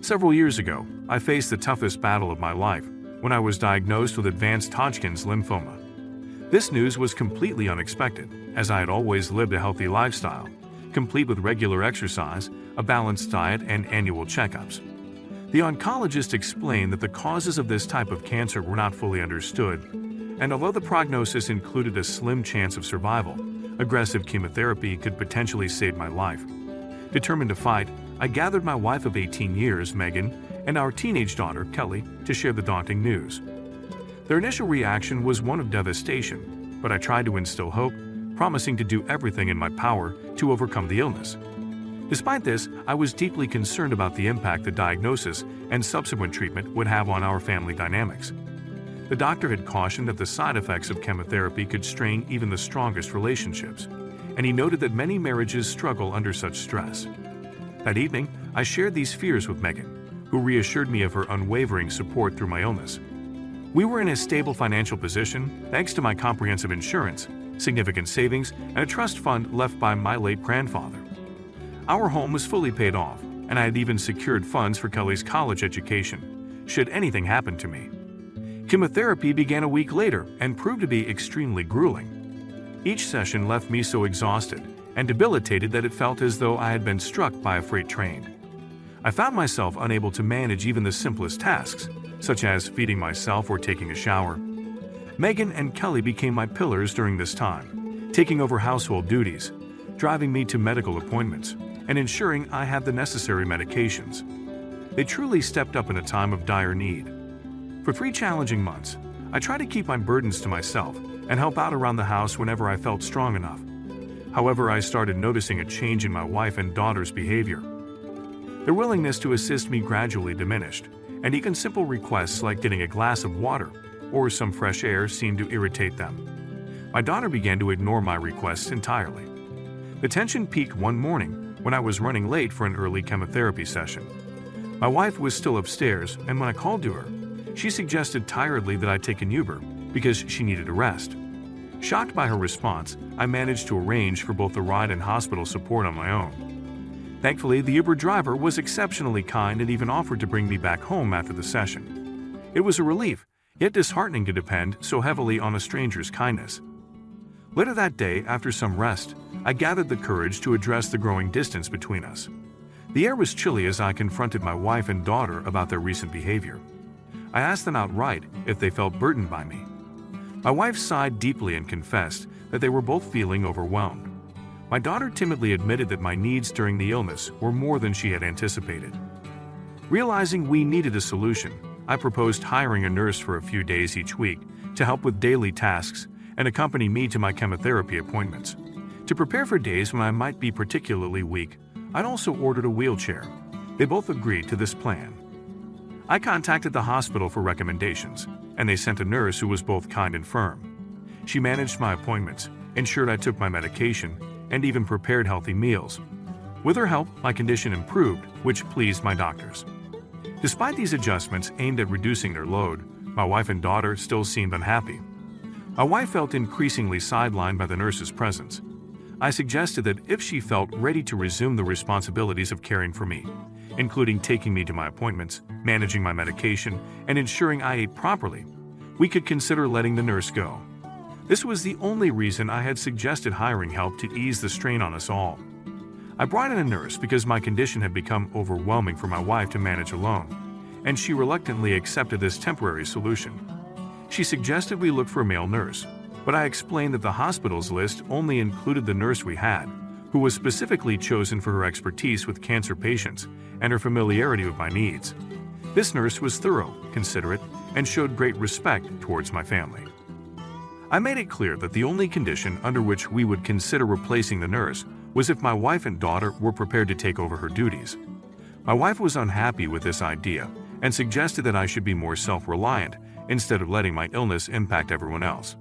Several years ago, I faced the toughest battle of my life when I was diagnosed with advanced Hodgkin's lymphoma. This news was completely unexpected, as I had always lived a healthy lifestyle, complete with regular exercise, a balanced diet, and annual checkups. The oncologist explained that the causes of this type of cancer were not fully understood, and although the prognosis included a slim chance of survival, aggressive chemotherapy could potentially save my life. Determined to fight, I gathered my wife of 18 years, Megan, and our teenage daughter, Kelly, to share the daunting news. Their initial reaction was one of devastation, but I tried to instill hope, promising to do everything in my power to overcome the illness. Despite this, I was deeply concerned about the impact the diagnosis and subsequent treatment would have on our family dynamics. The doctor had cautioned that the side effects of chemotherapy could strain even the strongest relationships, and he noted that many marriages struggle under such stress. That evening, I shared these fears with Megan, who reassured me of her unwavering support through my illness. We were in a stable financial position thanks to my comprehensive insurance, significant savings, and a trust fund left by my late grandfather. Our home was fully paid off, and I had even secured funds for Kelly's college education, should anything happen to me. Chemotherapy began a week later and proved to be extremely grueling. Each session left me so exhausted and debilitated that it felt as though I had been struck by a freight train. I found myself unable to manage even the simplest tasks, such as feeding myself or taking a shower. Megan and Kelly became my pillars during this time, taking over household duties, driving me to medical appointments, and ensuring I had the necessary medications. They truly stepped up in a time of dire need. For 3 challenging months, I tried to keep my burdens to myself and help out around the house whenever I felt strong enough. However, I started noticing a change in my wife and daughter's behavior. Their willingness to assist me gradually diminished, and even simple requests like getting a glass of water or some fresh air seemed to irritate them. My daughter began to ignore my requests entirely. The tension peaked one morning when I was running late for an early chemotherapy session. My wife was still upstairs, and when I called to her, she suggested tiredly that I take an Uber because she needed a rest. Shocked by her response, I managed to arrange for both the ride and hospital support on my own. Thankfully, the Uber driver was exceptionally kind and even offered to bring me back home after the session. It was a relief, yet disheartening to depend so heavily on a stranger's kindness. Later that day, after some rest, I gathered the courage to address the growing distance between us. The air was chilly as I confronted my wife and daughter about their recent behavior. I asked them outright if they felt burdened by me. My wife sighed deeply and confessed that they were both feeling overwhelmed. My daughter timidly admitted that my needs during the illness were more than she had anticipated. Realizing we needed a solution, I proposed hiring a nurse for a few days each week to help with daily tasks and accompany me to my chemotherapy appointments. To prepare for days when I might be particularly weak, I'd also ordered a wheelchair. They both agreed to this plan. I contacted the hospital for recommendations, and they sent a nurse who was both kind and firm. She managed my appointments, ensured I took my medication, and even prepared healthy meals. With her help, my condition improved, which pleased my doctors. Despite these adjustments aimed at reducing their load, my wife and daughter still seemed unhappy. My wife felt increasingly sidelined by the nurse's presence. I suggested that if she felt ready to resume the responsibilities of caring for me, including taking me to my appointments, managing my medication, and ensuring I ate properly, we could consider letting the nurse go. This was the only reason I had suggested hiring help to ease the strain on us all. I brought in a nurse because my condition had become overwhelming for my wife to manage alone, and she reluctantly accepted this temporary solution. She suggested we look for a male nurse, but I explained that the hospital's list only included the nurse we had, who was specifically chosen for her expertise with cancer patients and her familiarity with my needs. This nurse was thorough, considerate, and showed great respect towards my family. I made it clear that the only condition under which we would consider replacing the nurse was if my wife and daughter were prepared to take over her duties. My wife was unhappy with this idea and suggested that I should be more self-reliant instead of letting my illness impact everyone else.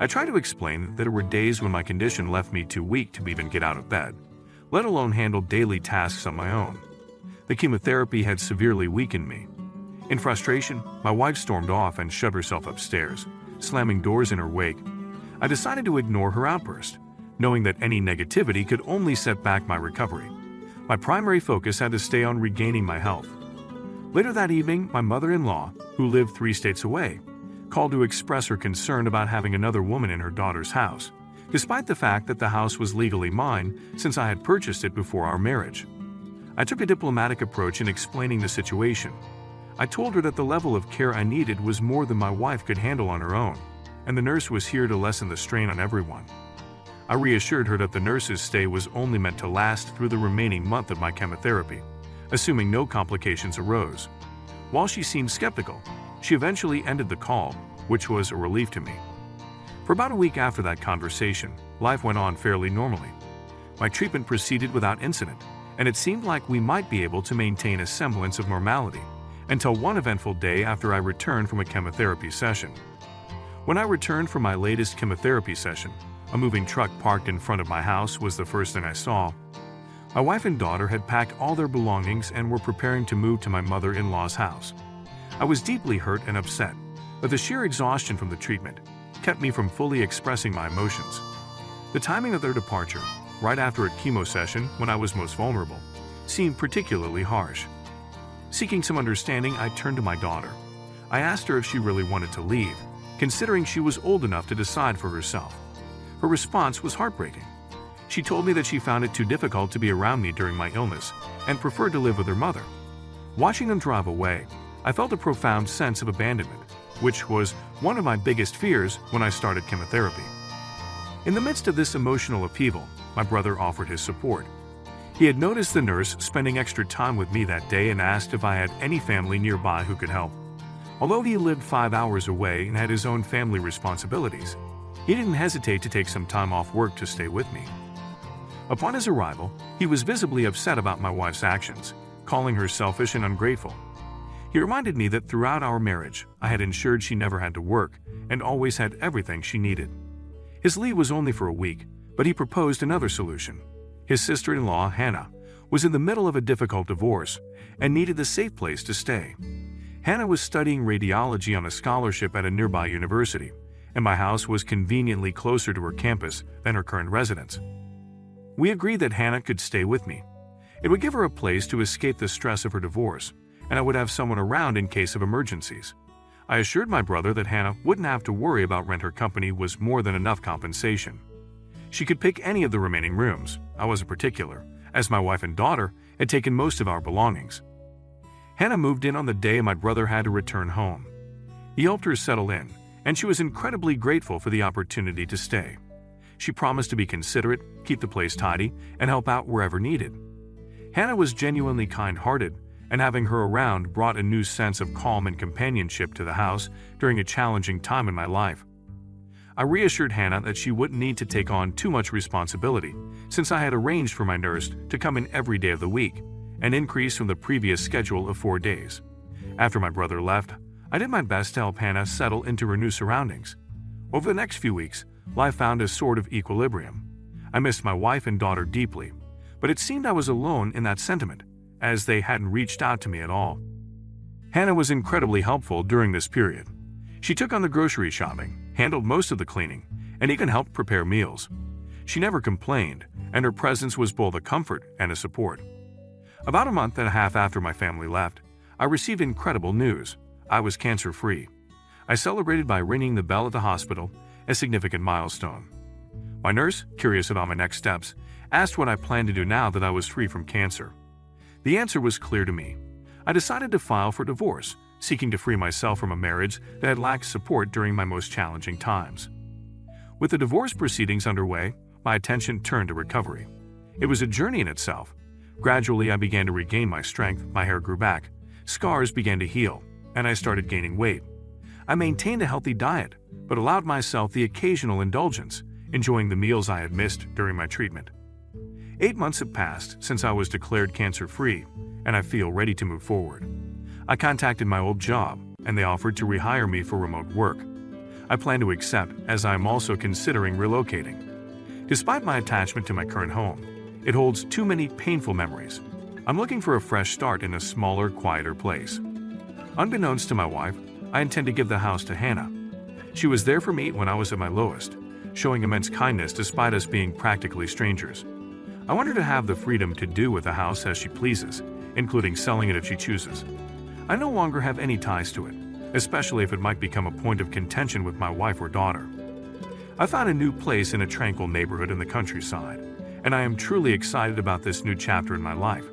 I tried to explain that there were days when my condition left me too weak to even get out of bed, let alone handle daily tasks on my own. The chemotherapy had severely weakened me. In frustration, my wife stormed off and shut herself upstairs, slamming doors in her wake. I decided to ignore her outburst, knowing that any negativity could only set back my recovery. My primary focus had to stay on regaining my health. Later that evening, my mother-in-law, who lived 3 states away, called to express her concern about having another woman in her daughter's house, despite the fact that the house was legally mine since I had purchased it before our marriage. I took a diplomatic approach in explaining the situation. I told her that the level of care I needed was more than my wife could handle on her own, and the nurse was here to lessen the strain on everyone. I reassured her that the nurse's stay was only meant to last through the remaining month of my chemotherapy, assuming no complications arose. While she seemed skeptical, she eventually ended the call, which was a relief to me. For about a week after that conversation, life went on fairly normally. My treatment proceeded without incident, and it seemed like we might be able to maintain a semblance of normality until one eventful day after I returned from a chemotherapy session. When I returned from my latest chemotherapy session, a moving truck parked in front of my house was the first thing I saw. My wife and daughter had packed all their belongings and were preparing to move to my mother-in-law's house. I was deeply hurt and upset, but the sheer exhaustion from the treatment kept me from fully expressing my emotions. The timing of their departure, right after a chemo session when I was most vulnerable, seemed particularly harsh. Seeking some understanding, I turned to my daughter. I asked her if she really wanted to leave, considering she was old enough to decide for herself. Her response was heartbreaking. She told me that she found it too difficult to be around me during my illness and preferred to live with her mother. Watching them drive away, I felt a profound sense of abandonment, which was one of my biggest fears when I started chemotherapy. In the midst of this emotional upheaval, my brother offered his support. He had noticed the nurse spending extra time with me that day and asked if I had any family nearby who could help. Although he lived 5 hours away and had his own family responsibilities, he didn't hesitate to take some time off work to stay with me. Upon his arrival, he was visibly upset about my wife's actions, calling her selfish and ungrateful. He reminded me that throughout our marriage, I had ensured she never had to work and always had everything she needed. His leave was only for a week, but he proposed another solution. His sister-in-law, Hannah, was in the middle of a difficult divorce and needed a safe place to stay. Hannah was studying radiology on a scholarship at a nearby university, and my house was conveniently closer to her campus than her current residence. We agreed that Hannah could stay with me. It would give her a place to escape the stress of her divorce, and I would have someone around in case of emergencies. I assured my brother that Hannah wouldn't have to worry about rent. Her company was more than enough compensation. She could pick any of the remaining rooms. I wasn't particular, as my wife and daughter had taken most of our belongings. Hannah moved in on the day my brother had to return home. He helped her settle in, and she was incredibly grateful for the opportunity to stay. She promised to be considerate, keep the place tidy, and help out wherever needed. Hannah was genuinely kind-hearted, and having her around brought a new sense of calm and companionship to the house during a challenging time in my life. I reassured Hannah that she wouldn't need to take on too much responsibility, since I had arranged for my nurse to come in every day of the week, an increase from the previous schedule of 4 days. After my brother left, I did my best to help Hannah settle into her new surroundings. Over the next few weeks, life found a sort of equilibrium. I missed my wife and daughter deeply, but it seemed I was alone in that sentiment, as they hadn't reached out to me at all. Hannah was incredibly helpful during this period. She took on the grocery shopping, handled most of the cleaning, and even helped prepare meals. She never complained, and her presence was both a comfort and a support. About a month and a half after my family left, I received incredible news. I was cancer-free. I celebrated by ringing the bell at the hospital, a significant milestone. My nurse, curious about my next steps, asked what I planned to do now that I was free from cancer. The answer was clear to me. I decided to file for divorce, seeking to free myself from a marriage that had lacked support during my most challenging times. With the divorce proceedings underway, my attention turned to recovery. It was a journey in itself. Gradually, I began to regain my strength, my hair grew back, scars began to heal, and I started gaining weight. I maintained a healthy diet, but allowed myself the occasional indulgence, enjoying the meals I had missed during my treatment. 8 months have passed since I was declared cancer-free, and I feel ready to move forward. I contacted my old job, and they offered to rehire me for remote work. I plan to accept, as I am also considering relocating. Despite my attachment to my current home, it holds too many painful memories. I'm looking for a fresh start in a smaller, quieter place. Unbeknownst to my wife, I intend to give the house to Hannah. She was there for me when I was at my lowest, showing immense kindness despite us being practically strangers. I want her to have the freedom to do with the house as she pleases, including selling it if she chooses. I no longer have any ties to it, especially if it might become a point of contention with my wife or daughter. I found a new place in a tranquil neighborhood in the countryside, and I am truly excited about this new chapter in my life.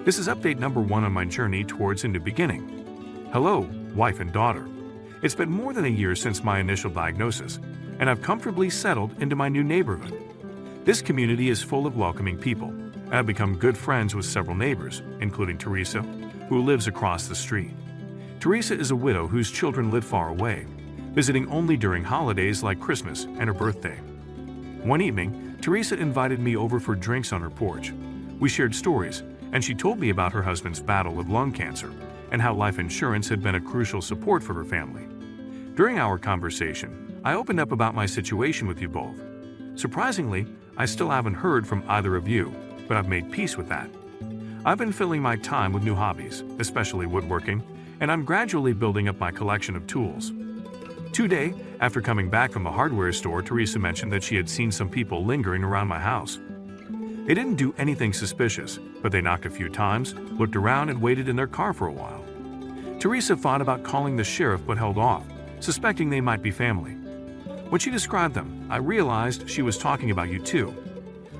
This is update number 1 on my journey towards a new beginning. Hello, wife and daughter. It's been more than a year since my initial diagnosis, and I've comfortably settled into my new neighborhood. This community is full of welcoming people, and I've become good friends with several neighbors, including Teresa, who lives across the street. Teresa is a widow whose children live far away, visiting only during holidays like Christmas and her birthday. One evening, Teresa invited me over for drinks on her porch. We shared stories, and she told me about her husband's battle with lung cancer and how life insurance had been a crucial support for her family. During our conversation, I opened up about my situation with you both. Surprisingly, I still haven't heard from either of you, but I've made peace with that. I've been filling my time with new hobbies, especially woodworking, and I'm gradually building up my collection of tools. Today, after coming back from the hardware store, Teresa mentioned that she had seen some people lingering around my house. They didn't do anything suspicious, but they knocked a few times, looked around, and waited in their car for a while. Teresa thought about calling the sheriff but held off, suspecting they might be family. When she described them, I realized she was talking about you too.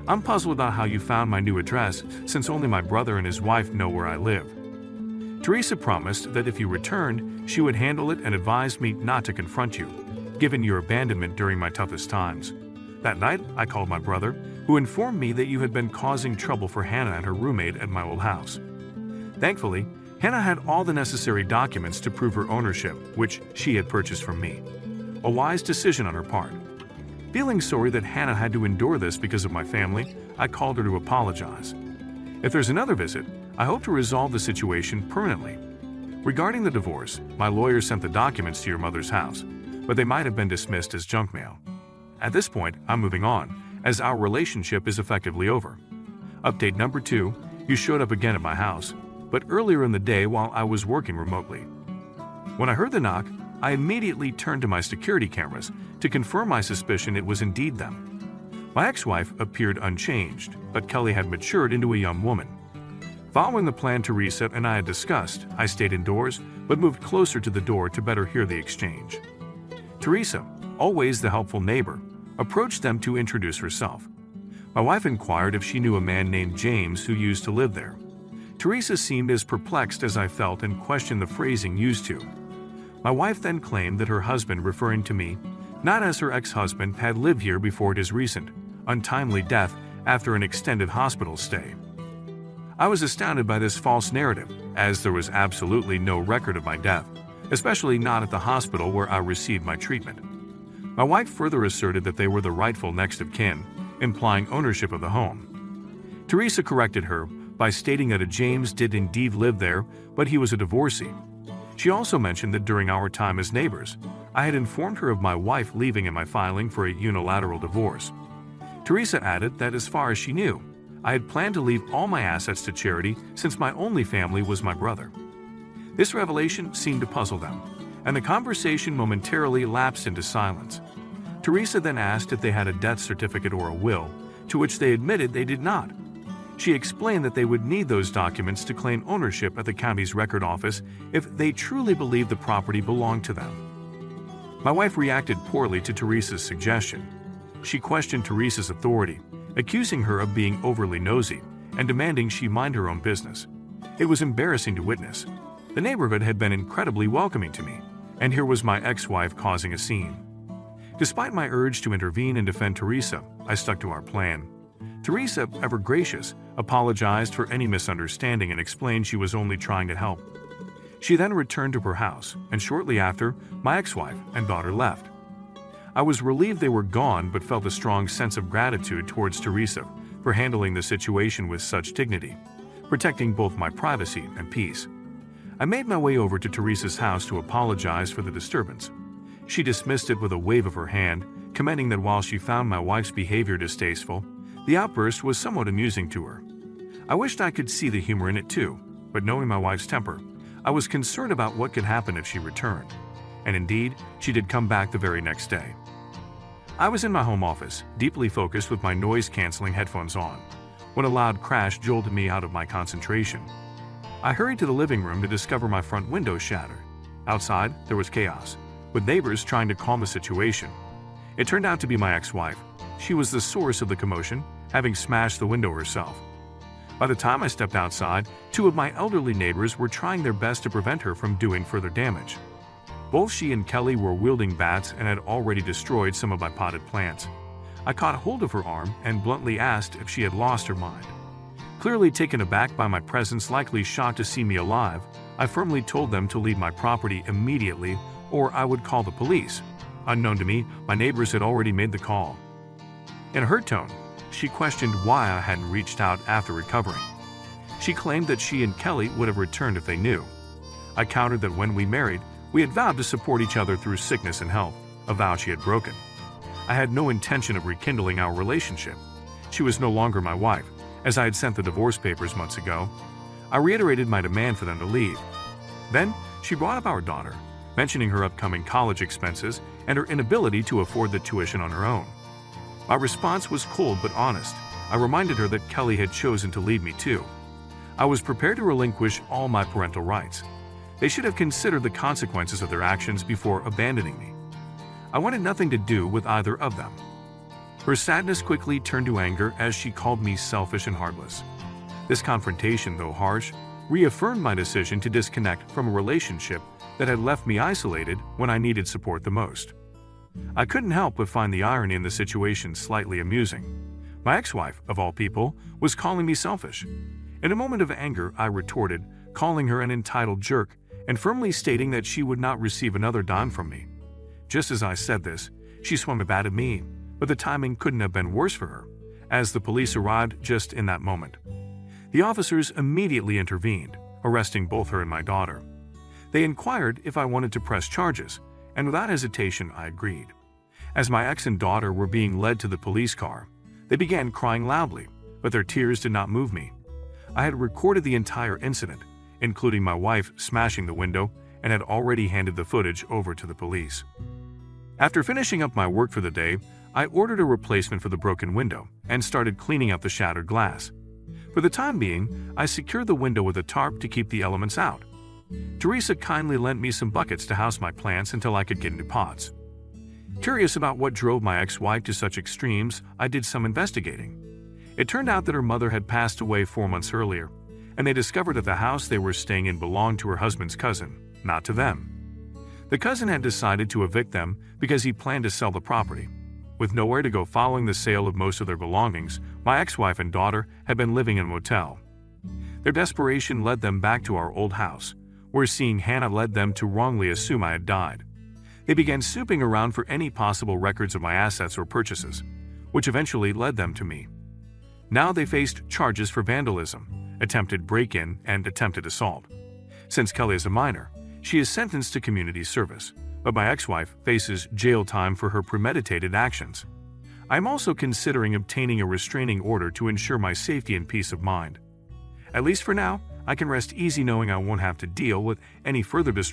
I'm puzzled about how you found my new address, since only my brother and his wife know where I live. Teresa promised that if you returned, she would handle it and advised me not to confront you, given your abandonment during my toughest times. That night, I called my brother, who informed me that you had been causing trouble for Hannah and her roommate at my old house. Thankfully, Hannah had all the necessary documents to prove her ownership, which she had purchased from me. A wise decision on her part. Feeling sorry that Hannah had to endure this because of my family, I called her to apologize. If there's another visit, I hope to resolve the situation permanently. Regarding the divorce, my lawyer sent the documents to your mother's house, but they might have been dismissed as junk mail. At this point, I'm moving on, as our relationship is effectively over. Update number 2, you showed up again at my house, but earlier in the day while I was working remotely. When I heard the knock, I immediately turned to my security cameras to confirm my suspicion it was indeed them. My ex-wife appeared unchanged, but Kelly had matured into a young woman. Following the plan Teresa and I had discussed, I stayed indoors, but moved closer to the door to better hear the exchange. Teresa, always the helpful neighbor, approached them to introduce herself. My wife inquired if she knew a man named James who used to live there. Teresa seemed as perplexed as I felt and questioned the phrasing used to. My wife then claimed that her husband, referring to me, not as her ex-husband, had lived here before his recent, untimely death after an extended hospital stay. I was astounded by this false narrative, as there was absolutely no record of my death, especially not at the hospital where I received my treatment. My wife further asserted that they were the rightful next of kin, implying ownership of the home. Teresa corrected her by stating that a James did indeed live there, but he was a divorcee. She also mentioned that during our time as neighbors, I had informed her of my wife leaving in my filing for a unilateral divorce. Teresa added that as far as she knew, I had planned to leave all my assets to charity since my only family was my brother. This revelation seemed to puzzle them, and the conversation momentarily lapsed into silence. Teresa then asked if they had a death certificate or a will, to which they admitted they did not. She explained that they would need those documents to claim ownership at the county's record office if they truly believed the property belonged to them. My wife reacted poorly to Teresa's suggestion. She questioned Teresa's authority, accusing her of being overly nosy and demanding she mind her own business. It was embarrassing to witness. The neighborhood had been incredibly welcoming to me, and here was my ex-wife causing a scene. Despite my urge to intervene and defend Teresa, I stuck to our plan. Teresa, ever gracious, apologized for any misunderstanding and explained she was only trying to help. She then returned to her house, and shortly after, my ex-wife and daughter left. I was relieved they were gone, but felt a strong sense of gratitude towards Teresa for handling the situation with such dignity, protecting both my privacy and peace. I made my way over to Teresa's house to apologize for the disturbance. She dismissed it with a wave of her hand, commenting that while she found my wife's behavior distasteful, the outburst was somewhat amusing to her. I wished I could see the humor in it too, but knowing my wife's temper, I was concerned about what could happen if she returned. And indeed, she did come back the very next day. I was in my home office, deeply focused with my noise-canceling headphones on, when a loud crash jolted me out of my concentration. I hurried to the living room to discover my front window shattered. Outside, there was chaos, with neighbors trying to calm the situation. It turned out to be my ex-wife. She was the source of the commotion, having smashed the window herself. By the time I stepped outside, two of my elderly neighbors were trying their best to prevent her from doing further damage. Both she and Kelly were wielding bats and had already destroyed some of my potted plants. I caught hold of her arm and bluntly asked if she had lost her mind. Clearly taken aback by my presence, likely shocked to see me alive, I firmly told them to leave my property immediately or I would call the police. Unknown to me, my neighbors had already made the call. In a hurt tone, she questioned why I hadn't reached out after recovering. She claimed that she and Kelly would have returned if they knew. I countered that when we married, we had vowed to support each other through sickness and health, a vow she had broken. I had no intention of rekindling our relationship. She was no longer my wife, as I had sent the divorce papers months ago. I reiterated my demand for them to leave. Then, she brought up our daughter, mentioning her upcoming college expenses and her inability to afford the tuition on her own. My response was cold but honest. I reminded her that Kelly had chosen to leave me too. I was prepared to relinquish all my parental rights. They should have considered the consequences of their actions before abandoning me. I wanted nothing to do with either of them. Her sadness quickly turned to anger as she called me selfish and heartless. This confrontation, though harsh, reaffirmed my decision to disconnect from a relationship that had left me isolated when I needed support the most. I couldn't help but find the irony in the situation slightly amusing. My ex-wife, of all people, was calling me selfish. In a moment of anger, I retorted, calling her an entitled jerk and firmly stating that she would not receive another dime from me. Just as I said this, she swung a bat at me, but the timing couldn't have been worse for her, as the police arrived just in that moment. The officers immediately intervened, arresting both her and my daughter. They inquired if I wanted to press charges, and without hesitation I agreed. As my ex and daughter were being led to the police car, they began crying loudly, but their tears did not move me. I had recorded the entire incident, including my wife smashing the window, and had already handed the footage over to the police. After finishing up my work for the day, I ordered a replacement for the broken window and started cleaning up the shattered glass. For the time being, I secured the window with a tarp to keep the elements out. Teresa kindly lent me some buckets to house my plants until I could get into pots. Curious about what drove my ex-wife to such extremes, I did some investigating. It turned out that her mother had passed away 4 months earlier, and they discovered that the house they were staying in belonged to her husband's cousin, not to them. The cousin had decided to evict them because he planned to sell the property. With nowhere to go following the sale of most of their belongings, my ex-wife and daughter had been living in a motel. Their desperation led them back to our old house, where seeing Hannah led them to wrongly assume I had died. They began snooping around for any possible records of my assets or purchases, which eventually led them to me. Now they faced charges for vandalism, attempted break-in, and attempted assault. Since Kelly is a minor, she is sentenced to community service, but my ex-wife faces jail time for her premeditated actions. I am also considering obtaining a restraining order to ensure my safety and peace of mind. At least for now, I can rest easy knowing I won't have to deal with any further distractions.